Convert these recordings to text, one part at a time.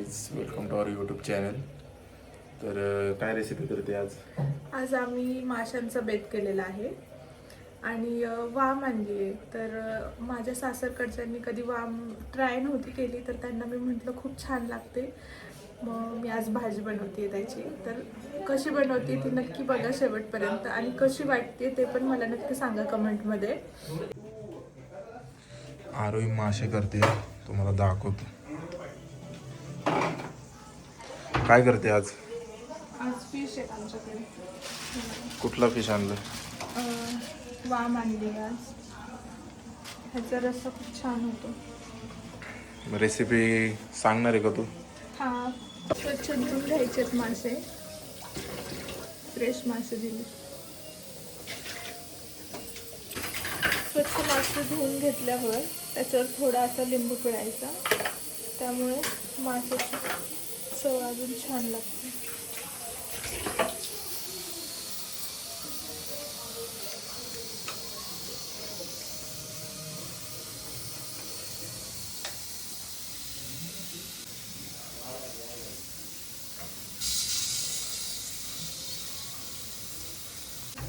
Guys, welcome to our YouTube channel. तर काय recipe करते आज? आज आम्ही माशांचा बेत केलेला आहे आणि वाम आणली आहे. तर माझ्या सासरकडच्यांनी कधी वाम ट्राय नव्हती केली, तर त्यांना मी म्हटलं खूप छान लागते, मग मी आज भाजी बनवते त्याची. तर कशी बनवते ती नक्की बघा शेवटपर्यंत, आणि कशी वाटते ते पण मला नक्की सांगा कमेंटमध्ये. आरोही मासे करते, तुम्हाला दाखवतो. काय करते आज? आज फिश आहे आमच्याकडे. कुठला फिश आणलं? वाम आणली आज. ह्याचा रस्सा खूप छान होतो. रेसिपी सांगणार आहे का तू? हा, स्वच्छ धुवून घ्यायचेत मासे. फ्रेश मासे दिले. स्वच्छ मासे धुवून घेतल्यावर त्याच्यावर थोडा असा लिंबू पिळायचा, त्यामुळे माशाची चव अजून छान लागते.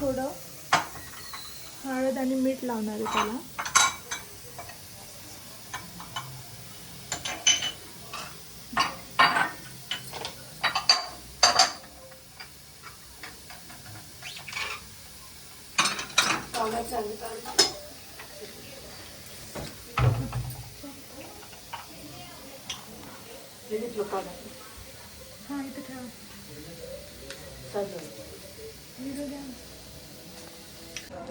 थोडं हळद आणि मीठ लावणार आहे त्याला. हा, इथे ठेवा.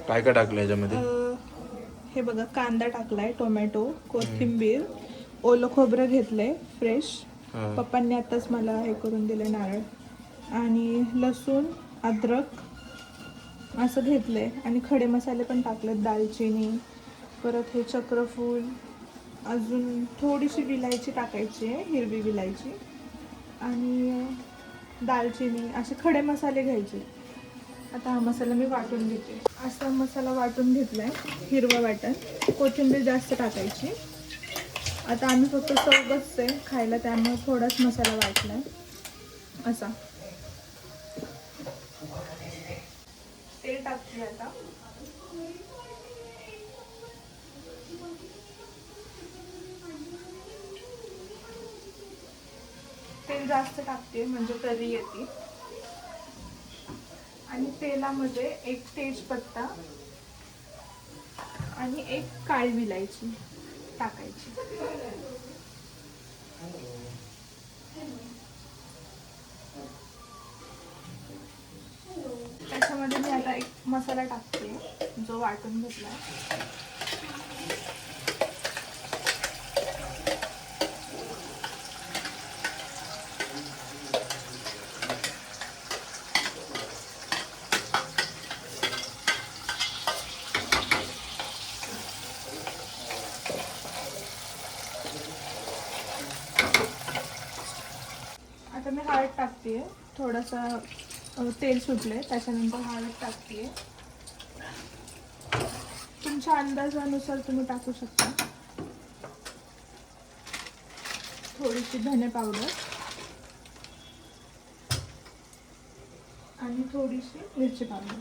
काय काय टाकलं याच्यामध्ये? हे बघा, कांदा टाकलाय, टोमॅटो, कोथिंबीर, ओलं खोबरं घेतलंय फ्रेश. पप्पांनी आताच मला हे करून दिले, नारळ, आणि लसूण, अद्रक असं घेतलंय. आणि खडे मसाले पण टाकलेत, दालचिनी, परत हे चक्रफूल, अजून थोडीशी विलायची टाकायची आहे, हिरवी विलायची, आणि दालचिनी, असे खडे मसाले घ्यायचे. आता हा मसाला मी वाटून घेते. असा मसाला वाटून घेतलाय, हिरवा वाटण. कोथिंबीर जास्त टाकायची. आता आम्ही फक्त चौघच आहे खायला, त्यामुळे थोडाच मसाला वाटलाय असा. तेल टाकते आता. तेल जास्त टाकते म्हणजे तरी येते. आणि तेलामध्ये एक तेजपत्ता आणि एक काळी विलायची टाकायची. त्याच्यामध्ये मी आता एक मसाला टाकते जो वाटून घेतलाय. आता मी हळद टाकते. थोडासा तेल सुटले, त्याच्यानंतर हळद टाकते. तुमच्या अंदाजानुसार तुम्ही टाकू शकता. थोडीशी धने पावडर आणि थोडीशी मिरची पावडर.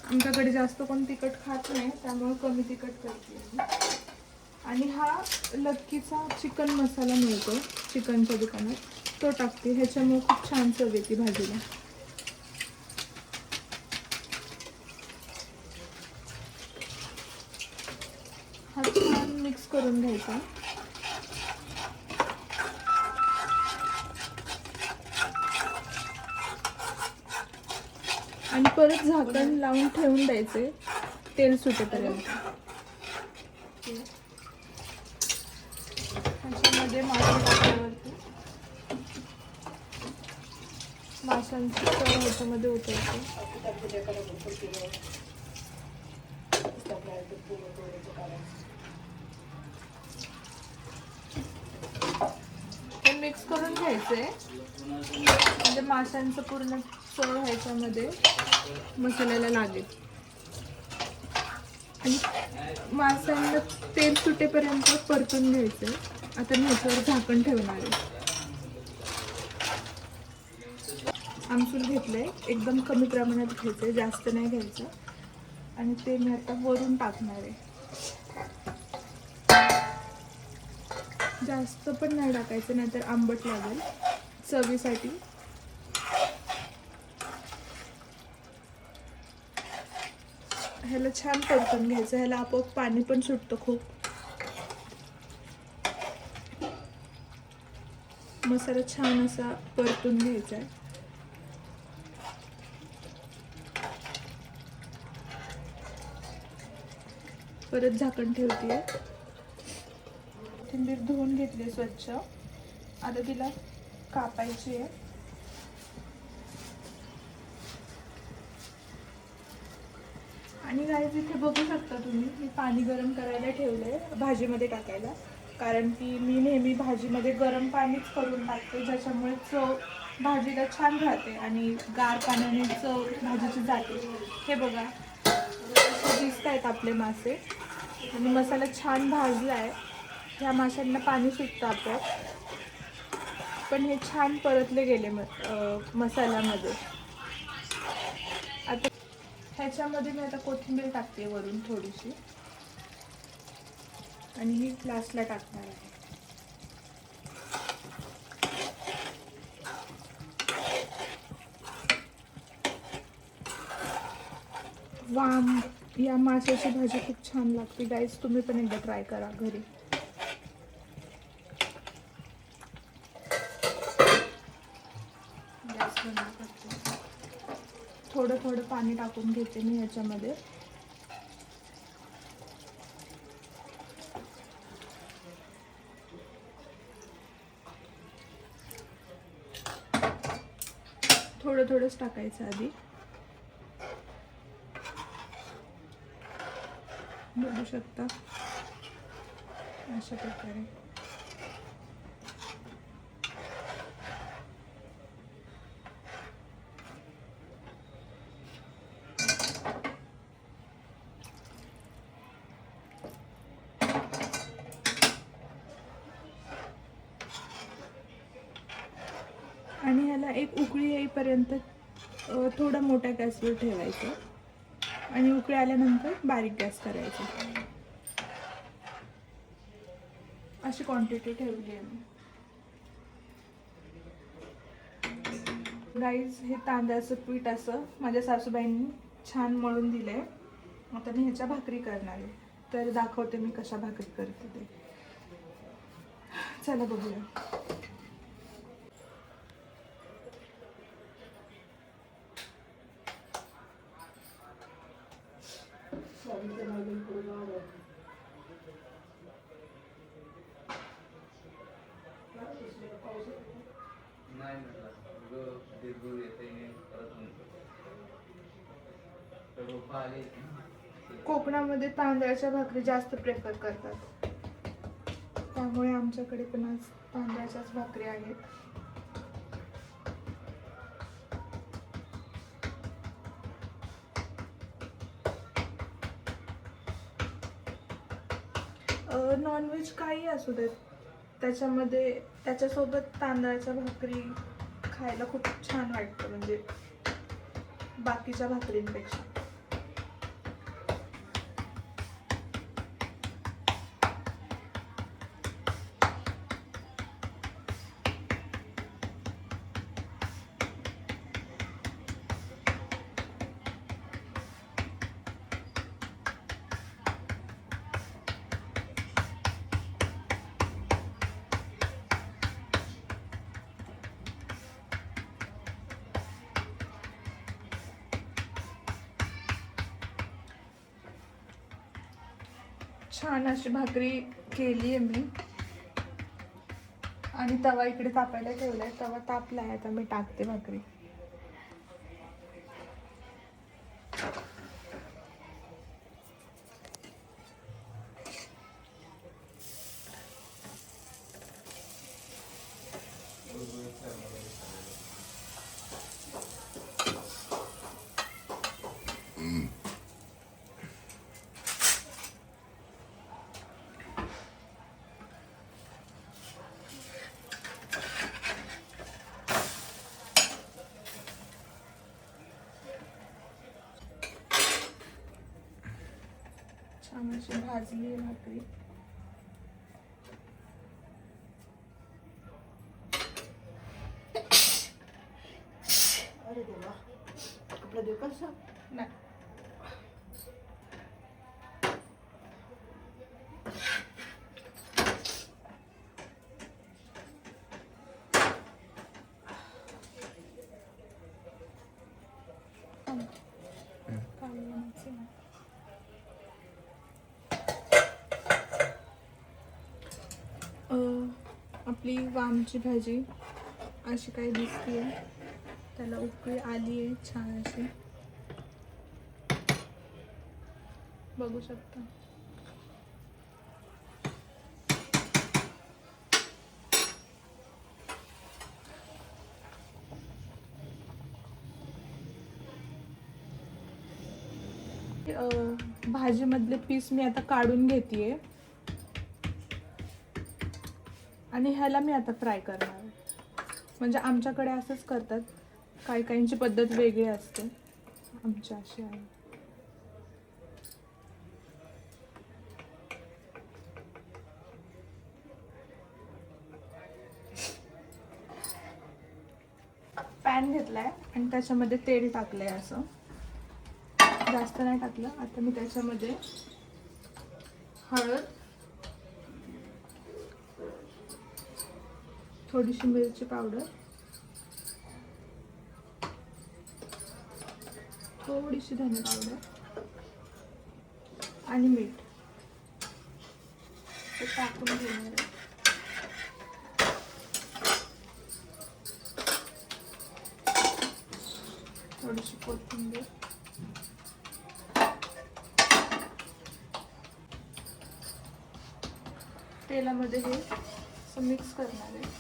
आमच्याकडे जास्त कोण तिखट खात नाही, त्यामुळे कमी तिखट करते. आणि हा लक्कीचा चिकन मसाला मिळतो चिकनच्या दुकानात, तो टाकते. ह्याच्यामुळे खूप छान चव येते भाजीला. हा छान मिक्स करून घ्यायचा. आणि परत झाकण लावून ठेवून द्यायचे तेल सुटेपर्यंत. ह्याच्यामध्ये मासे टाकल्यावरती माशांची चव ह्याच्यामध्ये उतरते. ते मिक्स करून घ्यायचे म्हणजे माशांचं पूर्ण चव ह्याच्यामध्ये मसाल्याला लागेल. आणि माशांना तेल सुटेपर्यंत परतून घ्यायचे. आता मी ह्याच्यावर झाकण ठेवणार आहे. आमसूल घेतलंय, एकदम कमी प्रमाणात घ्यायचंय, जास्त नाही घ्यायचं. आणि ते मी आता वरून टाकणार आहे. जास्त पण नाही टाकायचं, नाहीतर आंबट लागेल. चवीसाठी ह्याला छान परतून घ्यायचं. ह्याला आपोआप पाणी पण सुटतं खूप. मसाला छान असा परतून घ्यायचा आहे. परत झाकण ठेवते. कोथिंबीर धुवून घेतली स्वच्छ. आता तिला कापायची आहे. आणि गाईज इथे बघू शकता तुम्ही, मी पाणी गरम करायला ठेवलंय भाजीमध्ये टाकायला. कारण की मी नेहमी भाजीमध्ये गरम पाणीच करून टाकते, ज्याच्यामुळे चव भाजीला छान राहते आणि गार पाण्याने चव भाजीची जाते. हे बघा, दिसत आहेत आपले मासे आणि मसाला छान भाजला आहे. ह्या माशांना पाणी सुटतं आपोआप, पण हे छान परतले गेले मसाल्यामध्ये. आता ह्याच्यामध्ये मी आता कोथिंबीर टाकते वरून थोडीशी, आणि ही लास्टला टाकणार आहे. वाम या माशाची भाजी खूप छान लागते गाईज, तुम्ही पण एकदा ट्राय करा घरी. गॅस बंद करते. थोडं थोडं पाणी टाकून घेते मी ह्याच्यामध्ये. थोडं थोडंच टाकायचं आधी. बघू शकता अशा प्रकारे. आणि ह्याला एक उकळी येईपर्यंत थोडा मोठ्या गॅसवर ठेवायचं आणि उकळी आल्यानंतर बारीक गॅस करायचा. अशी क्वांटिटी ठेवली आहे मी. गाईज, हे तांदळाचं पीठ असं माझ्या सासूबाईंनी छान मळून दिलंय. आता मी ह्याच्या भाकरी करणार आहे, तर दाखवते मी कशा भाकरी करते ते. चला बघूया. कोकणामध्ये तांदळाच्या भाकरी जास्त प्रेफर करतात, त्यामुळे आमच्याकडे पण आज तांदळाच्याच भाकरी आहेत. नॉनव्हेज काही असू देत, त्याच्यासोबत तांदळाच्या भाकरी खायला खूप छान वाटतं, म्हणजे बाकीच्या भाकरींपेक्षा. छान अशी भाकरी केली आहे मी, आणि तवा इकडे तापायला ठेवलाय. तवा तापलाय, आता मी टाकते भाकरी. छान अशी भाजली आहे भाकरी. अरे देवा, कपडा देऊ का असं? नाही. आपली वामची भाजी अशी काही दिसते. त्याला उकळी आली आहे छान अशी, बघू शकता. भाजीमधले पीस मी आता काढून घेतेय आणि ह्याला मी आता फ्राय करणार आहे. म्हणजे आमच्याकडे असंच करतात, काही काहींची पद्धत वेगळी असते, आमची अशी आहे. पॅन घेतलाय आणि त्याच्यामध्ये तेल टाकलंय. असं जास्त नाही टाकलं. आता मी त्याच्यामध्ये हळद, थोडीशी मिरची पावडर, थोडीशी धने पावडर आणि मीठ ते टाकून घेणार आहे. थोडीशी कोथिंबीर, तेलामध्ये हे असं मिक्स करणार आहे.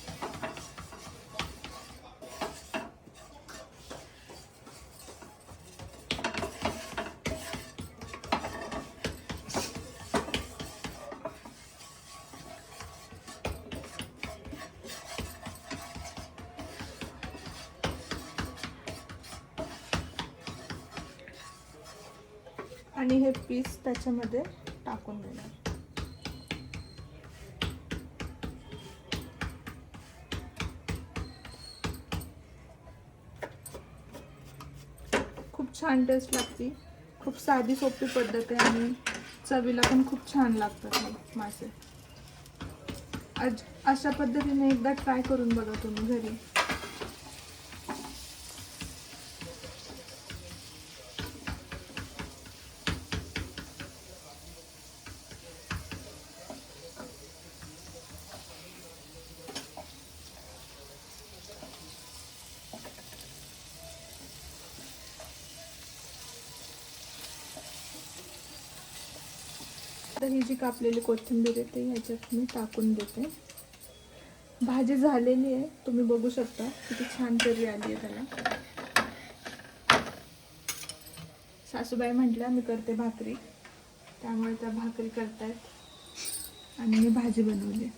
आणि हे पीस त्याच्यामध्ये टाकून देणार. खूप छान टेस्ट लागते. खूप साधी सोपी पद्धत आहे आणि चवीला पण खूप छान लागतात हे मासे. अशा पद्धतीने एकदा ट्राय करून बघा तुम्ही घरी. आता ही जी कापलेली कोथिंबीर येते ह्याच्यात मी टाकून देते. भाजी झालेली आहे, तुम्ही बघू शकता किती छान तर्री आली आहे त्याला. सासूबाई म्हटल्या मी करते भाकरी, त्यामुळे त्या भाकरी करतायत आणि मी भाजी बनवली.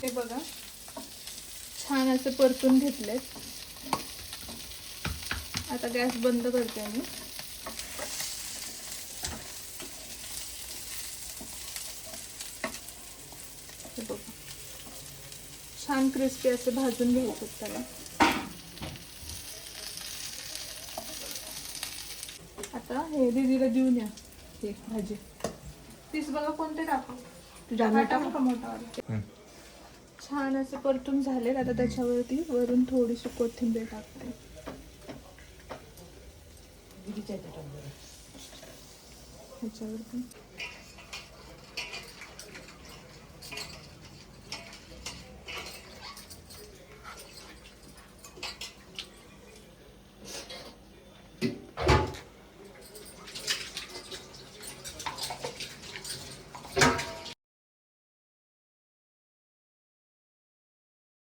हे बघा छान असे परतून घेतलेत. आता गॅस बंद करते मी. हे बघा छान क्रिस्पी असे भाजून घ्यायचे त्याला. आता हे दीदीला देऊन या हे भाजी. पीस बघा कोणते टाकू, तुझ्या टाकू का मोठा वाला. छान असे परतून झालेत. आता त्याच्यावरती वरून थोडीशी कोथिंबीर टाकते. ह्याच्यावरती